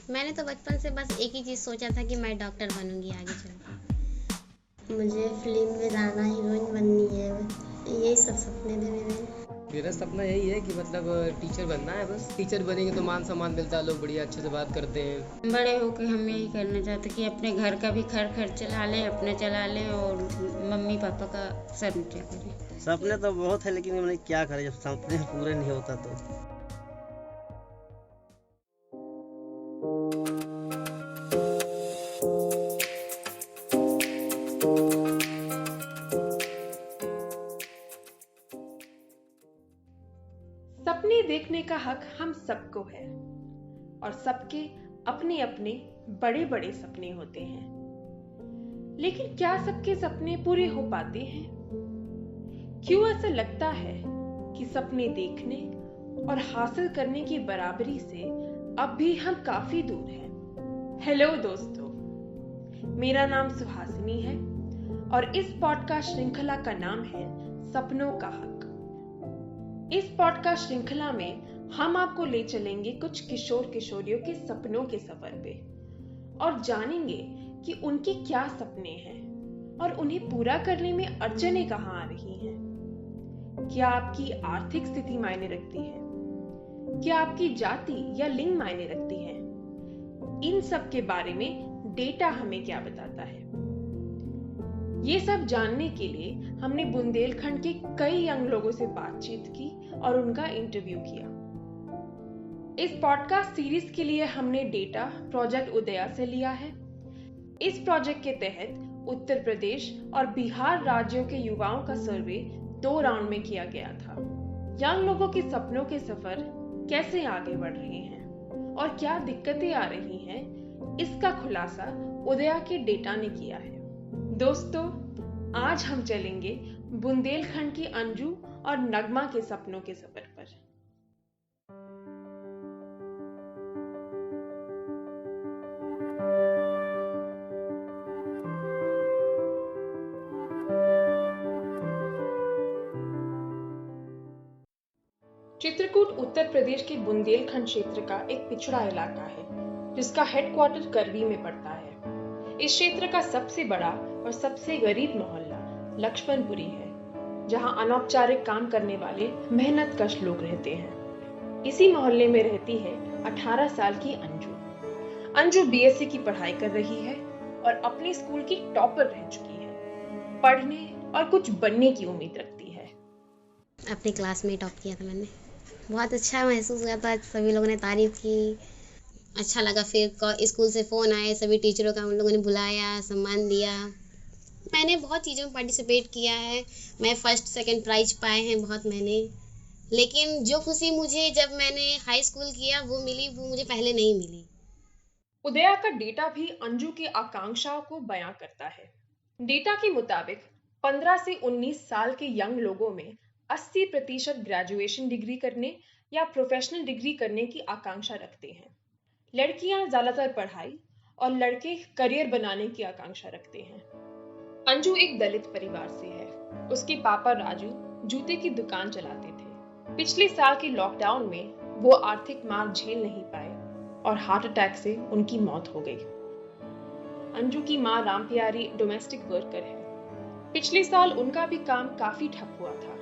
मैंने तो बचपन से बस एक ही चीज़ सोचा था कि मैं डॉक्टर बनूंगी आगे चल। मुझे फिल्म में जाना, हीरोइन बननी है, यही सब सपने थे मेरे। मेरा सपना यही है कि टीचर बनना है। बस टीचर बनेंगे तो मान सम्मान मिलता है, लोग बढ़िया अच्छे से बात करते हैं। बड़े होकर हम यही करना चाहते कि अपने घर का भी खर्च चला लें, अपने चला लें और मम्मी पापा का सर ऊंचा करें। सपने तो बहुत है, लेकिन मैंने क्या करें जब सपने पूरे नहीं होता तो। सपने देखने का हक हम सबको है और सबके अपने अपने बड़े बड़े सपने होते हैं। लेकिन क्या सबके सपने पूरे हो पाते हैं? क्यों ऐसा लगता है कि सपने देखने और हासिल करने की बराबरी से अब भी हम काफी दूर हैं? हेलो दोस्तों, मेरा नाम सुहासिनी है और इस पॉडकास्ट श्रृंखला का नाम है सपनों का हक। इस पॉडकास्ट श्रृंखला में हम आपको ले चलेंगे कुछ किशोर किशोरियों के सपनों के सफर पे और जानेंगे कि उनके क्या सपने हैं और उन्हें पूरा करने में अड़चनें कहाँ आ रही हैं। क्या आपकी आर्थिक स्थिति मायने रखती है? क्या आपकी जाति या लिंग मायने रखती है? इन सब के बारे में डेटा हमें क्या बताता है? ये सब जानने के लिए हमने बुंदेलखंड के कई यंग लोगों से बातचीत की और उनका इंटरव्यू किया। इस पॉडकास्ट सीरीज के लिए हमने डेटा प्रोजेक्ट उदया से लिया है। इस प्रोजेक्ट के तहत उत्तर प्रदेश और बिहार राज्यों के युवाओं का सर्वे 2 राउंड में किया गया था। यंग लोगों के सपनों के सफर कैसे आगे बढ़ रहे हैं और क्या दिक्कतें आ रही हैं, इसका खुलासा उदया के डेटा ने किया है। दोस्तों, आज हम चलेंगे बुंदेलखंड की अंजू और नगमा के सपनों के सफर पर। चित्रकूट उत्तर प्रदेश के बुंदेलखंड क्षेत्र का एक पिछड़ा इलाका है जिसका हेडक्वार्टर करवी में पड़ता है। इस क्षेत्र का सबसे बड़ा और सबसे गरीब मोहल्ला लक्ष्मणपुरी है, जहां अनौपचारिक काम करने वाले मेहनतकश लोग रहते हैं। इसी मोहल्ले में रहती है 18 साल की अंजू। अंजू बीएससी की पढ़ाई कर रही है और अपने स्कूल की टॉपर रह चुकी है। पढ़ने और कुछ बनने की उम्मीद रखती है। अपनी क्लास में टॉप किया था मैंने, बहुत अच्छा महसूस हुआ था। सभी लोगों ने तारीफ की, अच्छा लगा। फिर स्कूल से फ़ोन आए, सभी टीचरों का उन लोगों ने बुलाया, सम्मान दिया। मैंने बहुत चीज़ों में पार्टिसिपेट किया है। मैं फर्स्ट सेकंड प्राइज पाए हैं बहुत मैंने। लेकिन जो खुशी मुझे जब मैंने हाई स्कूल किया वो मिली, वो मुझे पहले नहीं मिली। उदया का डेटा भी अंजू की आकांक्षाओं को बयां करता है। डेटा के मुताबिक 15 से 19 साल के यंग लोगों में 80% ग्रेजुएशन डिग्री करने या प्रोफेशनल डिग्री करने की आकांक्षा रखते हैं। लड़कियां ज्यादातर पढ़ाई और लड़के करियर बनाने की आकांक्षा रखते हैं। अंजू एक दलित परिवार से है। उसके पापा राजू जूते की दुकान चलाते थे। पिछले साल के लॉकडाउन में वो आर्थिक मार झेल नहीं पाए और हार्ट अटैक से उनकी मौत हो गई। अंजू की मां रामप्यारी डोमेस्टिक वर्कर है। पिछले साल उनका भी काम काफी ठप हुआ था।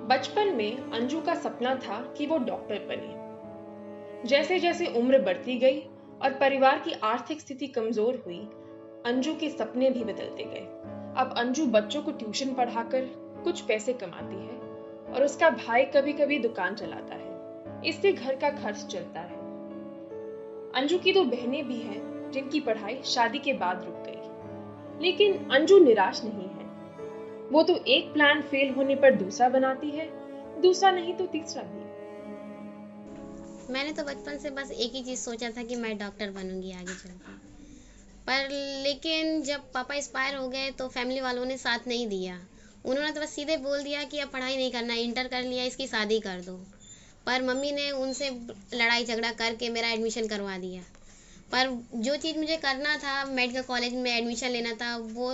बचपन में अंजू का सपना था कि वो डॉक्टर बने। जैसे जैसे उम्र बढ़ती गई और परिवार की आर्थिक स्थिति कमजोर हुई, अंजू के सपने भी बदलते गए। अब अंजू बच्चों को ट्यूशन पढ़ाकर कुछ पैसे कमाती है और उसका भाई कभी कभी दुकान चलाता है। इससे घर का खर्च चलता है। अंजू की 2 बहनें भी हैं जिनकी पढ़ाई शादी के बाद रुक गई। लेकिन अंजू निराश नहीं है। वो तो एक प्लान फेल होने पर दूसरा बनाती है, दूसरा नहीं तो तीसरा भी। मैंने तो बचपन से बस एक ही चीज़ सोचा था कि मैं डॉक्टर बनूंगी आगे चल। पर लेकिन जब पापा एक्सपायर हो गए तो फैमिली वालों ने साथ नहीं दिया। उन्होंने तो बस सीधे बोल दिया कि अब पढ़ाई नहीं करना, इंटर कर लिया, इसकी शादी कर दो। पर मम्मी ने उनसे लड़ाई झगड़ा करके मेरा एडमिशन करवा दिया। पर जो चीज़ मुझे करना था, मेडिकल कॉलेज में एडमिशन लेना था, वो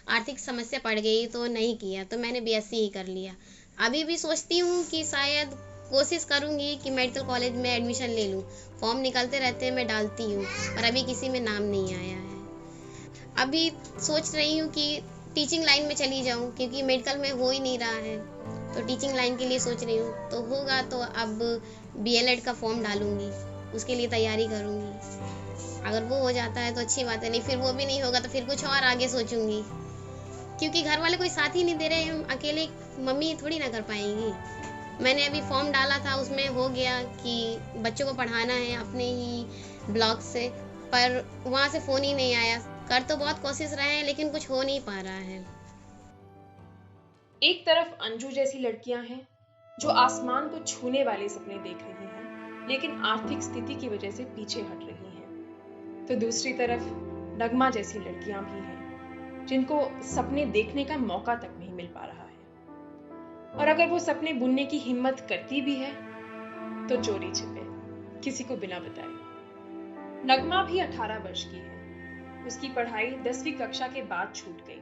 आर्थिक समस्या पड़ गई तो नहीं किया, तो मैंने बीएससी ही कर लिया। अभी भी सोचती हूँ कि शायद कोशिश करूँगी कि मेडिकल कॉलेज में एडमिशन ले लूँ। फॉर्म निकलते रहते हैं, मैं डालती हूँ, पर अभी किसी में नाम नहीं आया है। अभी सोच रही हूँ कि टीचिंग लाइन में चली जाऊँ, क्योंकि मेडिकल में हो ही नहीं रहा है, तो टीचिंग लाइन के लिए सोच रही हूँ। तो होगा तो अब BLED का फॉर्म डालूँगी, उसके लिए तैयारी करूँगी। अगर वो हो जाता है तो अच्छी बात है, नहीं फिर वो भी नहीं होगा तो फिर कुछ और आगे सोचूँगी, क्योंकि घर वाले कोई साथ ही नहीं दे रहे। हम अकेले मम्मी थोड़ी ना कर पाएंगी। मैंने अभी फॉर्म डाला था, उसमें हो गया कि बच्चों को पढ़ाना है अपने ही ब्लॉक से, पर वहाँ से फ़ोन ही नहीं आया। कर तो बहुत कोशिश रहे हैं, लेकिन कुछ हो नहीं पा रहा है। एक तरफ अंजू जैसी लड़कियां हैं जो आसमान को छूने वाले सपने देख रही हैं, लेकिन आर्थिक स्थिति की वजह से पीछे हट रही हैं, तो दूसरी तरफ नगमा जैसी लड़कियां भी हैं जिनको सपने देखने का मौका तक नहीं मिल पा रहा है। और अगर वो सपने बुनने की हिम्मत करती भी है तो चोरी छिपे, किसी को बिना बताए। नगमा भी 18 वर्ष की है। उसकी पढ़ाई 10वीं कक्षा के बाद छूट गई।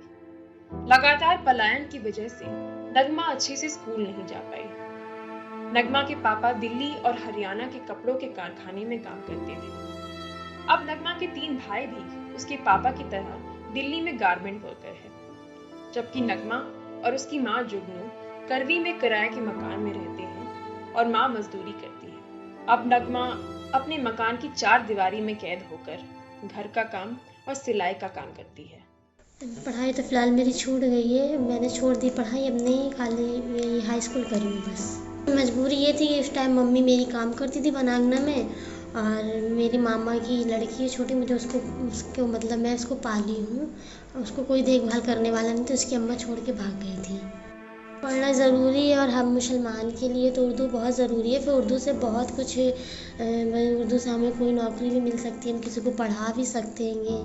लगातार पलायन की वजह से नगमा अच्छे से स्कूल नहीं जा पाई। नगमा के पापा दिल्ली और हरियाणा के कपड़ों के कारखाने में काम करते थे। अब नगमा के 3 भाई भी उसके पापा की तरह दिल्ली में गारमेंट वर्कर है, जबकि नगमा और उसकी माँ जुगनू करवी में किराए के मकान में रहते हैं और माँ मजदूरी करती है। अब नगमा अपने मकान की 4 दीवारी में कैद होकर घर का काम और सिलाई का काम करती है। पढ़ाई तो फ़िलहाल मेरी छूट गई है, मैंने छोड़ दी पढ़ाई, अब नहीं, खाली यही हाई स्कूल करी हूँ बस। मजबूरी ये थी कि उस टाइम मम्मी मेरी काम करती थी बनागना में, और मेरी मामा की लड़की है छोटी, मुझे उसको मतलब मैं उसको पाली हूँ, उसको कोई देखभाल करने वाला नहीं, तो उसकी अम्मा छोड़ के भाग गई थी। पढ़ना ज़रूरी है, और हम मुसलमान के लिए तो उर्दू बहुत ज़रूरी है। फिर उर्दू से बहुत कुछ, उर्दू से हमें कोई नौकरी भी मिल सकती है, हम किसी को पढ़ा भी सकते हैं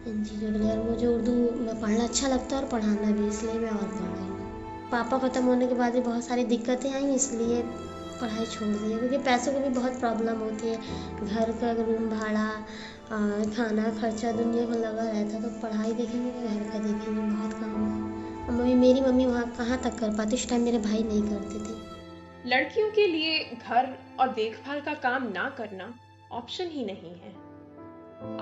इन चीज़ों के लिए। और मुझे उर्दू पढ़ना अच्छा लगता है और पढ़ाना भी, इसलिए मैं और पढ़ रही हूँ। पापा ख़त्म होने के बाद भी बहुत सारी दिक्कतें आई, इसलिए पढ़ाई छोड़ दी है, क्योंकि पैसों की भी बहुत प्रॉब्लम होती है। घर का रूम भाड़ा, खाना खर्चा दुनिया को लगा रहता है, तो पढ़ाई देखेंगे कि घर का देखेंगे, बहुत काम है। मेरी मम्मी वहाँ कहाँ तक कर पाती, उस टाइम मेरे भाई नहीं करते थे। लड़कियों के लिए घर और देखभाल का काम ना करना ऑप्शन ही नहीं है।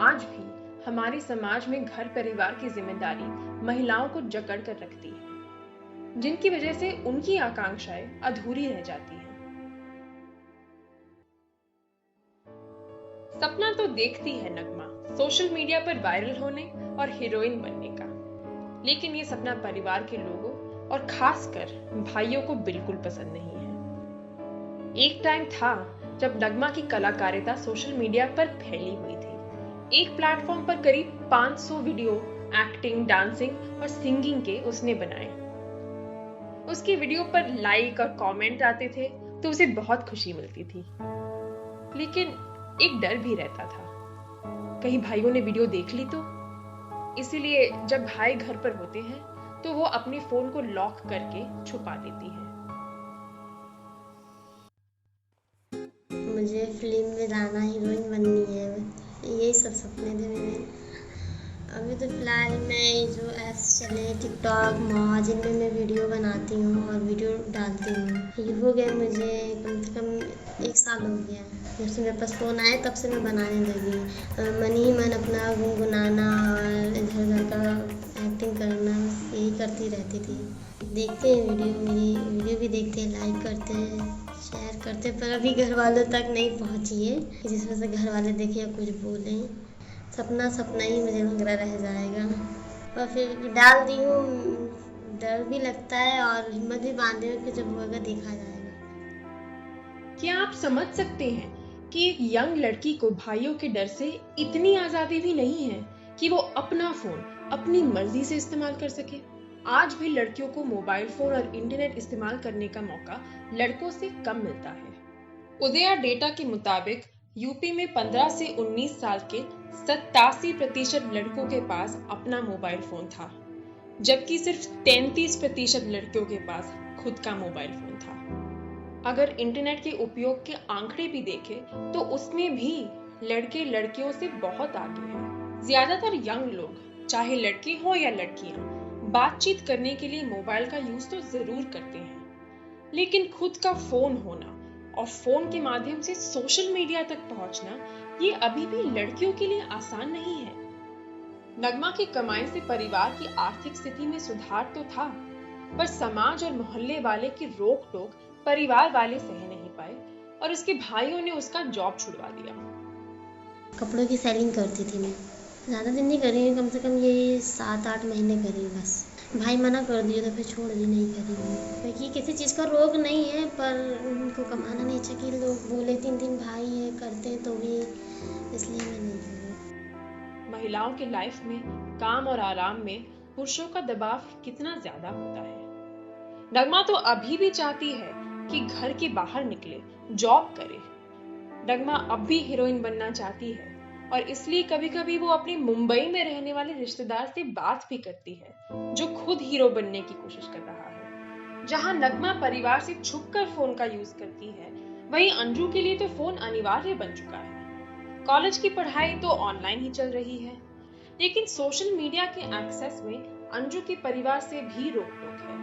आज भी हमारे समाज में घर परिवार की जिम्मेदारी महिलाओं को जकड़ कर रखती है, जिनकी वजह से उनकी आकांक्षाएं अधूरी रह जाती हैं। सपना तो देखती है नगमा सोशल मीडिया पर वायरल होने और हीरोइन बनने का, लेकिन ये सपना परिवार के लोगों और खासकर भाइयों को बिल्कुल पसंद नहीं है। एक टाइम था जब नगमा की कलाकारिता सोशल मीडिया पर फैली हुई थी। एक प्लेटफॉर्म पर करीब 500 वीडियो एक्टिंग, डांसिंग और सिंगिंग के उसने बनाए। उसकी वीडियो पर लाइक और कमेंट आते थे तो उसे बहुत खुशी मिलती थी, लेकिन एक डर भी रहता था, कहीं भाइयों ने वीडियो देख ली तो। इसीलिए जब भाई घर पर होते हैं तो वो अपने फोन को लॉक करके छुपा देती है। मुझे फिल्म में जाना, हीरोइन बननी है, यही सब सपने थे मेरे। अभी तो फिलहाल मैं जो ऐप्स चले टिकटॉक, मौज, इनमें मैं वीडियो बनाती हूँ और वीडियो डालती हूँ। ये हो गया मुझे कम से कम 1 साल हो गया, जब से मेरे पास फ़ोन आया तब से मैं बनाने लगी। मन ही मन अपना गुनगुनाना और इधर उधर का एक्टिंग करना, यही करती रहती थी। देखते हैं वीडियो, मेरी वीडियो भी देखते हैं, लाइक करते हैं, शेयर करते हैं, पर अभी घर वालों तक नहीं पहुँची है, जिस वजह से घर वाले देखें या कुछ बोलें। सपना सपना ही मुझे लग रहा रह जाएगा। और फिर डाल दी हूँ, डर भी लगता है और हिम्मत भी बांधे हूँ कि जब होगा देखा जाएगा। क्या आप समझ सकते हैं कि एक यंग लड़की को भाइयों के डर से इतनी आजादी भी नहीं है कि वो अपना फोन अपनी मर्जी से इस्तेमाल कर सके। आज भी लड़कियों को मोबाइल फोन और इंटरनेट इस्तेमाल करने का मौका लड़कों से कम मिलता है। उदया डेटा के मुताबिक यूपी में 15 से 19 साल के 87% लड़कों के पास अपना मोबाइल फोन था, जबकि सिर्फ 33% लड़कियों के पास खुद का मोबाइल फोन था। अगर इंटरनेट के उपयोग के आंकड़े भी देखें तो उसमें भी लड़के लड़कियों से बहुत आगे हैं। ज्यादातर यंग लोग, चाहे लड़के हो या लड़कियां, बातचीत करने के लिए मोबाइल का यूज तो जरूर करते हैं, लेकिन खुद का फोन होना और फोन के माध्यम से सोशल मीडिया तक पहुंचना ये अभी भी लड़कियों के लिए आसान नहीं है। नगमा की कमाई से परिवार की आर्थिक स्थिति में सुधार तो था, पर समाज और मोहल्ले वाले की रोक टोक परिवार वाले सह नहीं पाए और उसके भाइयों ने उसका जॉब छुड़वा दिया। कपड़ों की सेलिंग करती थी मैं, ज़्यादा दिन नहीं करी, कम से कम ये 7-8 महीने करी बस। भाई मना कर दिया तो फिर छोड़ दी, नहीं करी। क्योंकि किसी चीज़ का रोग नहीं है, पर उनको कमाना नहीं चाहिए। लोग बोले 3 भाई है करते तो भी, इसलिए मैं नहीं करी। महिलाओं के लाइफ में काम और आराम में पुरुषों का दबाव कितना ज्यादा होता है। नगमा तो अभी भी चाहती है कि घर के बाहर निकले, जॉब करे। नगमा अब भी हीरोइन बनना चाहती है और इसलिए कभी कभी वो अपने मुंबई में रहने वाले रिश्तेदार से बात भी करती है, जो खुद हीरो बनने की कोशिश कर रहा है। जहां नगमा परिवार से छुपकर फोन का यूज करती है, वहीं अंजू के लिए तो फोन अनिवार्य बन चुका है। कॉलेज की पढ़ाई तो ऑनलाइन ही चल रही है, लेकिन सोशल मीडिया के एक्सेस में अंजू के परिवार से भी रोक टोक है।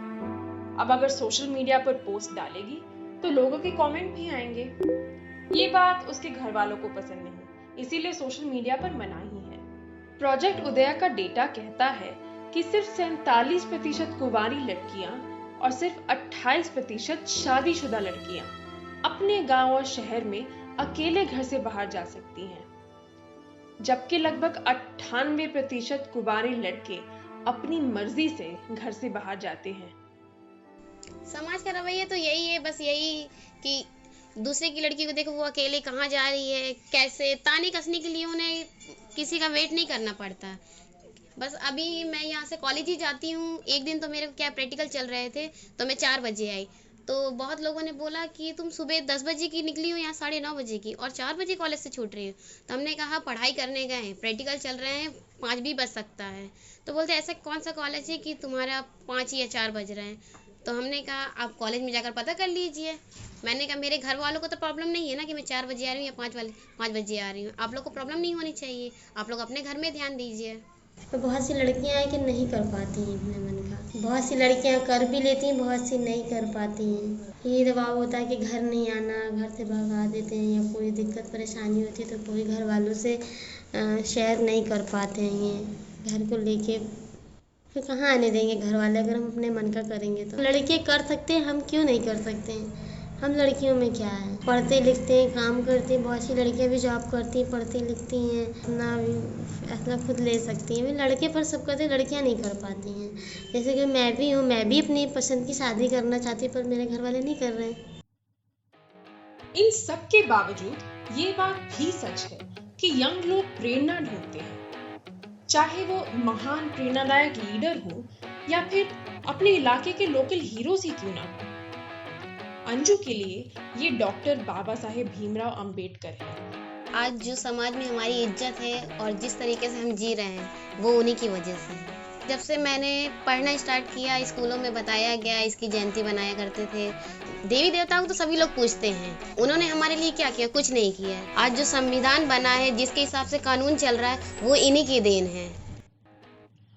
अब अगर सोशल मीडिया पर पोस्ट डालेगी तो लोगों के कमेंट भी आएंगे। ये बात उसके घर वालों को पसंद नहीं, इसीलिए सोशल मीडिया पर मना ही है। प्रोजेक्ट उदया का डेटा कहता है कि सिर्फ 47% कुंवारी लड़कियां और सिर्फ 28% शादीशुदा लड़कियां अपने गांव और शहर में अकेले घर से बाहर जा सकती हैं, जबकि लगभग 98% कुंवारे लड़के अपनी मर्जी से घर से बाहर जाते हैं। समाज का रवैया तो यही है, बस यही कि दूसरे की लड़की को देखो वो अकेले कहाँ जा रही है, कैसे ताने कसने के लिए उन्हें किसी का वेट नहीं करना पड़ता। बस अभी मैं यहाँ से कॉलेज ही जाती हूँ। एक दिन तो मेरे क्या प्रैक्टिकल चल रहे थे तो मैं 4 बजे आई, तो बहुत लोगों ने बोला कि तुम सुबह 10 बजे की निकली हो यहाँ 9:30 बजे की और 4 बजे कॉलेज से छूट रही हो। तो हमने कहा पढ़ाई करने गए हैं, प्रैक्टिकल चल रहे हैं, 5 भी बज सकता है। तो बोलते ऐसा कौन सा कॉलेज है कि तुम्हारा 5 या 4 बज रहे हैं। तो हमने कहा आप कॉलेज में जाकर पता कर लीजिए। मैंने कहा मेरे घर वालों को तो प्रॉब्लम नहीं है ना कि मैं 4 बजे आ रही हूँ या 5 बजे आ रही हूँ, आप लोग को प्रॉब्लम नहीं होनी चाहिए, आप लोग अपने घर में ध्यान दीजिए। तो बहुत सी लड़कियां हैं कि नहीं कर पाती हैं अपने मन का, बहुत सी लड़कियां कर भी लेती हैं, बहुत सी नहीं कर पाती हैं। ये दबाव होता है कि घर नहीं आना, घर से भगा देते हैं, या कोई दिक्कत परेशानी होती है तो कोई घर वालों से शेयर नहीं कर पाते हैं। ये घर को लेके फिर कहाँ आने देंगे घर वाले, अगर हम अपने मन का करेंगे तो। लड़के कर सकते हैं, हम क्यों नहीं कर सकते हैं। हम लड़कियों में क्या है, पढ़ते लिखते हैं, काम करते हैं। बहुत सी लड़कियां भी जॉब करती हैं, पढ़ती लिखती हैं, अपना फैसला खुद ले सकती हैं। लड़के पर सब करते, लड़कियां नहीं कर पाती हैं। जैसे कि मैं भी हूँ, मैं भी अपनी पसंद की शादी करना चाहती हूँ, पर मेरे घर वाले नहीं कर रहे हैं। इन सब के बावजूद ये बात भी सच है कि यंग लोग प्रेरणा ढूंढते हैं, चाहे वो महान प्रेरणादायक लीडर हो या फिर अपने इलाके के लोकल हीरोज ही क्यों ना हो। अंजू के लिए ये डॉक्टर बाबा साहेब भीमराव अंबेडकर है। आज जो समाज में हमारी इज्जत है और जिस तरीके से हम जी रहे हैं वो उन्हीं की वजह से है। जब से मैंने पढ़ना स्टार्ट किया, स्कूलों में बताया गया, इसकी जयंती बनाया करते थे। देवी देवताओं को तो सभी लोग पूजते हैं, उन्होंने हमारे लिए क्या किया, कुछ नहीं किया है। आज जो संविधान बना है, जिसके हिसाब से कानून चल रहा है, वो इन्हीं की देन है।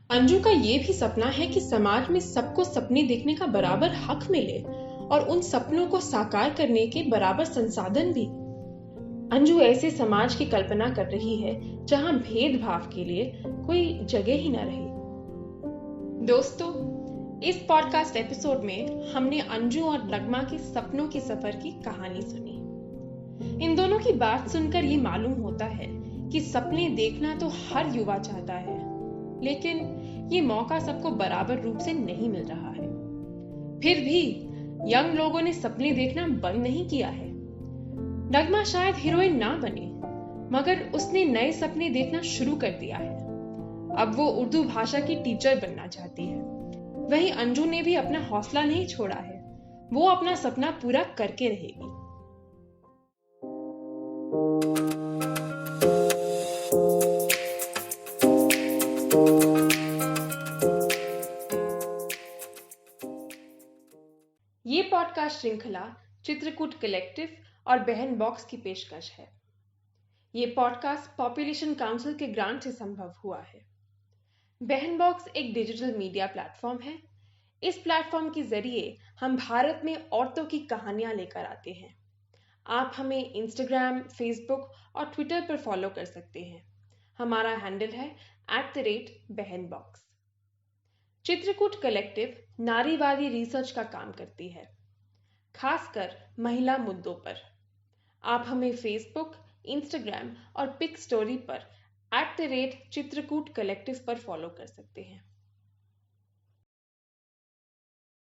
अंजू का ये भी सपना है कि समाज में सबको सपने देखने का बराबर हक मिले और उन सपनों को साकार करने के बराबर संसाधन भी। अंजू ऐसे समाज की कल्पना कर रही है जहां भेदभाव के लिए कोई जगह ही न रहे। दोस्तों, इस पॉडकास्ट एपिसोड में हमने अंजू और नगमा के सपनों के सफर की कहानी सुनी। इन दोनों की बात सुनकर ये मालूम होता है कि सपने देखना तो हर युवा चाहता है, लेकिन ये मौका सबको बराबर रूप से नहीं मिल रहा है। फिर भी यंग लोगों ने सपने देखना बंद नहीं किया है। नगमा शायद हीरोइन ना बने, मगर उसने नए सपने देखना शुरू कर दिया है। अब वो उर्दू भाषा की टीचर बनना चाहती है। वहीं अंजू ने भी अपना हौसला नहीं छोड़ा है, वो अपना सपना पूरा करके रहेगी। ये पॉडकास्ट श्रृंखला चित्रकूट कलेक्टिव और बहन बॉक्स की पेशकश है। ये पॉडकास्ट पॉपुलेशन काउंसिल के ग्रांट से संभव हुआ है। बहन बॉक्स एक डिजिटल मीडिया प्लेटफॉर्म है। इस प्लेटफॉर्म के जरिए हम भारत में औरतों की कहानियां लेकर आते हैं। आप हमें इंस्टाग्राम, फेसबुक और ट्विटर पर फॉलो कर सकते हैं। हमारा हैंडल है @बहनबॉक्स। चित्रकूट कलेक्टिव नारीवादी रिसर्च का काम करती है, खासकर महिला मुद्दों पर। आप हमें फेसबुक, इंस्टाग्राम और पिक स्टोरी पर @चित्रकूट कलेक्टिव पर फॉलो कर सकते हैं।